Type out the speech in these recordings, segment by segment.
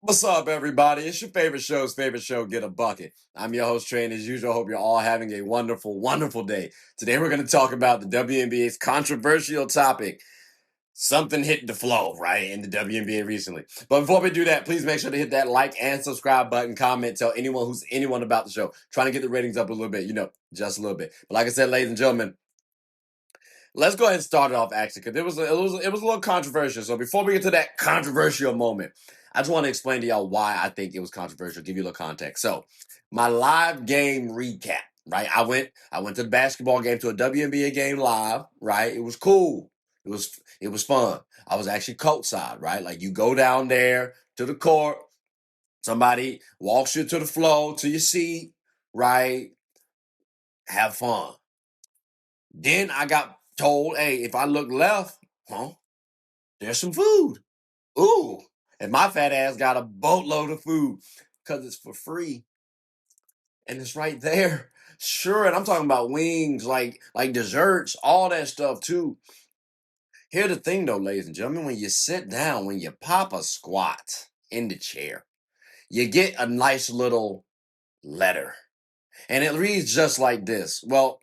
What's up, everybody? It's your favorite show's favorite show, Get a Bucket. I'm your host, Trey, and as usual, hope you're all having a wonderful, wonderful day. Today, we're going to talk about the WNBA's controversial topic. Something hit the flow, right, in the WNBA recently. But before we do that, please make sure to hit that like and subscribe button, comment, tell anyone who's anyone about the show. Trying to get the ratings up a little bit, just a little bit. But like I said, ladies and gentlemen, let's go ahead and start it off actually, because it was a little controversial. So before we get to that controversial moment, I just want to explain to y'all why I think it was controversial. Give you a little context. So my live game recap, right? I went to the basketball game, to a WNBA game live, right? It was cool. It was fun. I was actually courtside, right? Like you go down there to the court, somebody walks you to the floor to your seat, right? Have fun. Then I got told, hey, if I look left, there's some food. Ooh. And my fat ass got a boatload of food because it's for free. And it's right there. Sure, and I'm talking about wings, like desserts, all that stuff too. Here's the thing though, ladies and gentlemen, when you sit down, when you pop a squat in the chair, you get a nice little letter. And it reads just like this. Well,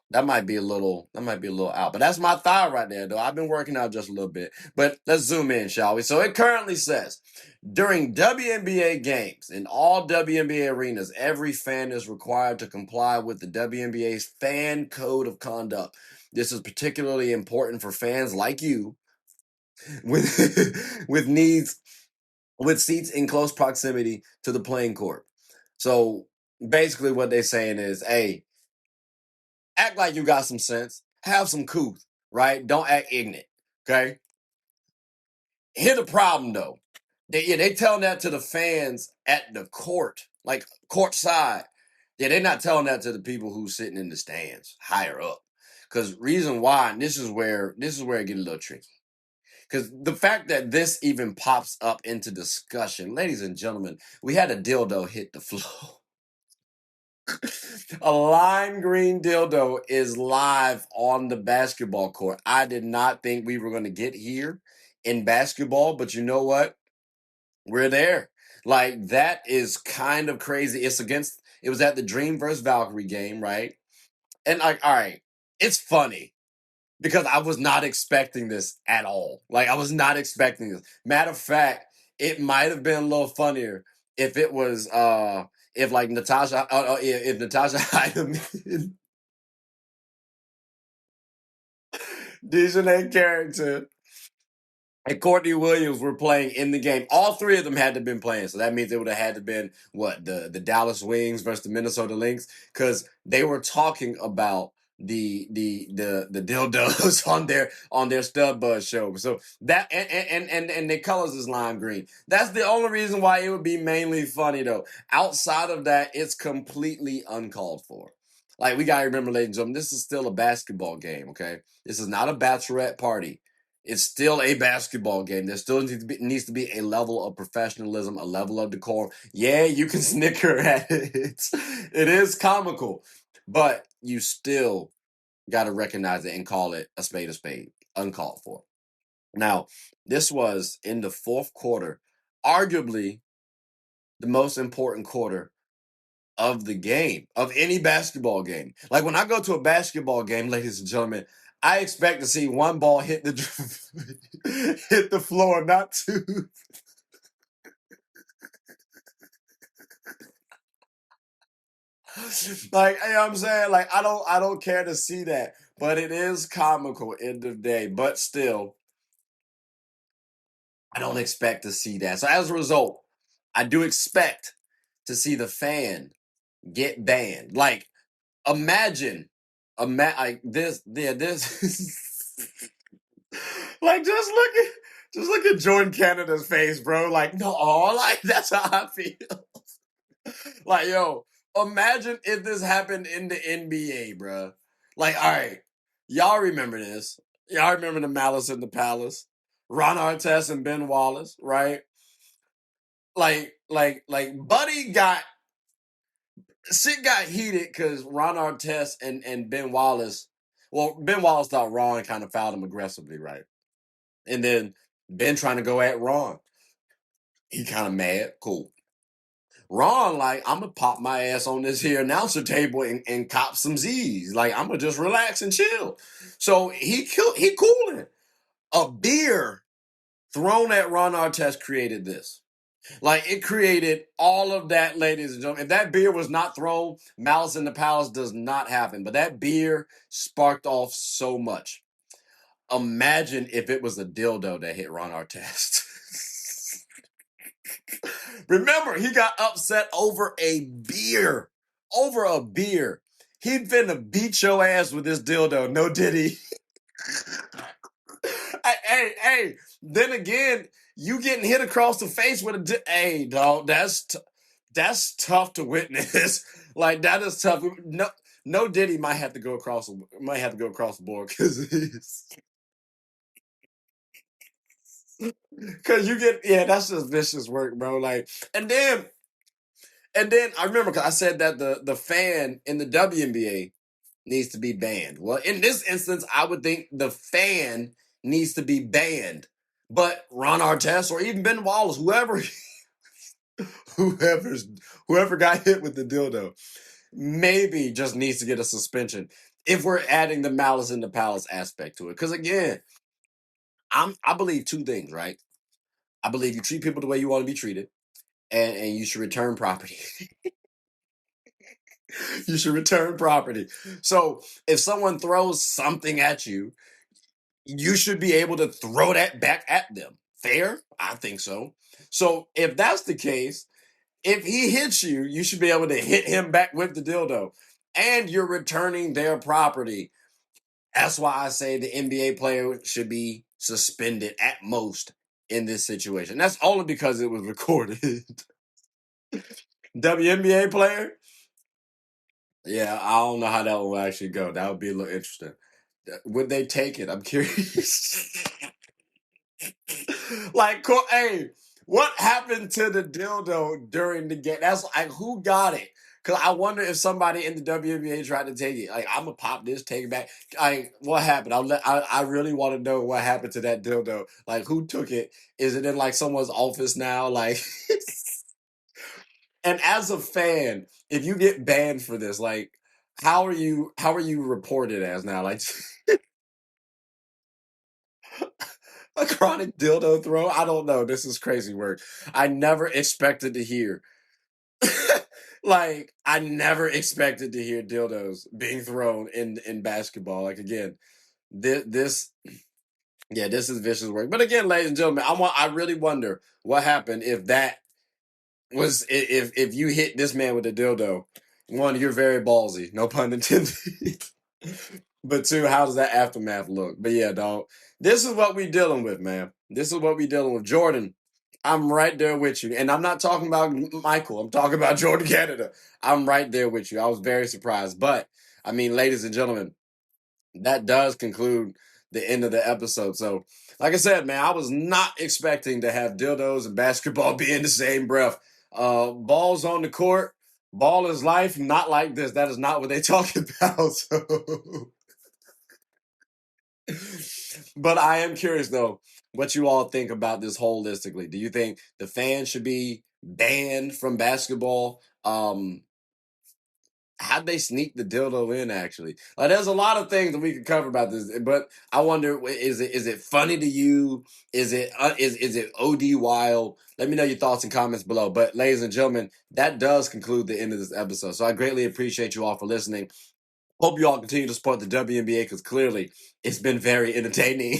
that might be a little out. But that's my thigh right there, though. I've been working out just a little bit. But let's zoom in, shall we? So it currently says, during WNBA games, in all WNBA arenas, every fan is required to comply with the WNBA's fan code of conduct. This is particularly important for fans like you with with seats in close proximity to the playing court. So basically what they're saying is, hey, act like you got some sense. Have some couth, right? Don't act ignorant, okay? Here's the problem, though. They telling that to the fans at the court, like courtside. Yeah, they're not telling that to the people who's sitting in the stands higher up. Because reason why, and this is where it get a little tricky. Because the fact that this even pops up into discussion, ladies and gentlemen, we had a dildo hit the floor. A lime green dildo is live on the basketball court. I did not think we were going to get here in basketball, but you know what? We're there. Like, that is kind of crazy. It was at the Dream versus Valkyrie game, right? And, like, all right, it's funny because I was not expecting this at all. Like, I was not expecting this. Matter of fact, it might have been a little funnier if it was, if like if Natasha Hydeman, Dejanay character, and Courtney Williams were playing in the game. All three of them had to have been playing, so that means it would have had to have been what, the Dallas Wings versus the Minnesota Lynx, because they were talking about the dildos on their stud buzz show. So that and their colors is lime green. That's the only reason why it would be mainly funny though. Outside of that, it's completely uncalled for. Like, we gotta remember, ladies and gentlemen, this is still a basketball game. Okay, this is not a bachelorette party. It's still a basketball game. There still needs to be a level of professionalism, a level of decorum. Yeah, you can snicker at it. It is comical, but you still got to recognize it and call it a spade, uncalled for. Now, this was in the fourth quarter, arguably the most important quarter of the game, of any basketball game. Like, when I go to a basketball game, ladies and gentlemen, I expect to see one ball hit the hit the floor, not two. Like, you know what I'm saying? Like, I don't care to see that, but it is comical end of the day. But still, I don't expect to see that. So as a result, I do expect to see the fan get banned. Like, imagine, like this, yeah, this. Like, just look at Jordan Canada's face, bro. Like, no, like, that's how I feel. Like, yo, imagine if this happened in the NBA, bro. Like, all right, y'all remember this? Y'all remember the Malice in the Palace? Ron Artest and Ben Wallace, right? Like, Buddy got shit got heated because Ron Artest and Ben Wallace. Well, Ben Wallace thought Ron kind of fouled him aggressively, right? And then Ben trying to go at Ron. He kind of mad. Cool. Ron, like, I'm gonna pop my ass on this here announcer table and cop some Z's. Like, I'm gonna just relax and chill. So he cooling. A beer thrown at Ron Artest created this. Like, it created all of that, ladies and gentlemen. If that beer was not thrown, Malice in the Palace does not happen. But that beer sparked off so much. Imagine if it was a dildo that hit Ron Artest. Remember, he got upset over a beer. Over a beer. He'd finna beat your ass with this dildo. No diddy. Hey. Then again, you getting hit across the face with a hey, dog. That's tough to witness. Like, that is tough. No diddy might have to go across the board because you get that's just vicious work, bro. Like, and then I remember because I said that the fan in the WNBA needs to be banned. Well, in this instance, I would think the fan needs to be banned. But Ron Artest or even Ben Wallace, whoever got hit with the dildo, maybe just needs to get a suspension if we're adding the Malice in the Palace aspect to it. Because again, I believe two things, right? I believe you treat people the way you want to be treated, and you should return property. You should return property. So if someone throws something at you, you should be able to throw that back at them. Fair? I think so. So if that's the case, if he hits you, you should be able to hit him back with the dildo. And you're returning their property. That's why I say the NBA player should be suspended at most in this situation. That's only because it was recorded. WNBA player? Yeah, I don't know how that will actually go. That would be a little interesting. Would they take it? I'm curious. Like, hey, what happened to the dildo during the game? That's like, who got it? Because I wonder if somebody in the WNBA tried to take it. Like, I'm gonna pop this, take it back. Like, what happened? I really want to know what happened to that dildo. Like, who took it? Is it in like someone's office now? Like, and as a fan, if you get banned for this, like, how are you reported as now? Like, a chronic dildo throw? I don't know. This is crazy work. I never expected to hear. Like, I never expected to hear dildos being thrown in basketball. Like, again, this is vicious work. But again, ladies and gentlemen, I really wonder what happened if that was if you hit this man with a dildo. One, you're very ballsy, no pun intended. But two, how does that aftermath look? But yeah, dog, this is what we dealing with, man. This is what we dealing with. Jordan, I'm right there with you. And I'm not talking about Michael. I'm talking about Jordan Canada. I'm right there with you. I was very surprised. But, I mean, ladies and gentlemen, that does conclude the end of the episode. So, like I said, man, I was not expecting to have dildos and basketball be in the same breath. Balls on the court, ball is life, not like this. That is not what they talk about. So. But I am curious, though, what you all think about this holistically. Do you think the fans should be banned from basketball? How'd they sneak the dildo in, actually? Like, there's a lot of things that we could cover about this, but I wonder, is it funny to you? Is it OD wild? Let me know your thoughts and comments below. But ladies and gentlemen, that does conclude the end of this episode. So I greatly appreciate you all for listening. Hope you all continue to support the WNBA because clearly it's been very entertaining.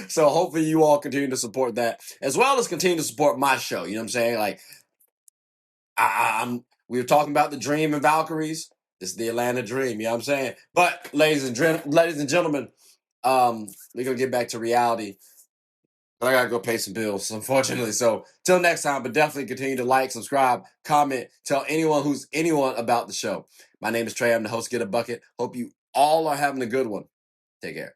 So hopefully you all continue to support that as well as continue to support my show. You know what I'm saying? Like, we were talking about the Dream and Valkyries. This is the Atlanta Dream. You know what I'm saying? But ladies and gentlemen, we're gonna get back to reality. But I gotta go pay some bills, unfortunately. So till next time, but definitely continue to like, subscribe, comment, tell anyone about the show. My name is Trey. I'm the host. Get a bucket. Hope you all are having a good one. Take care.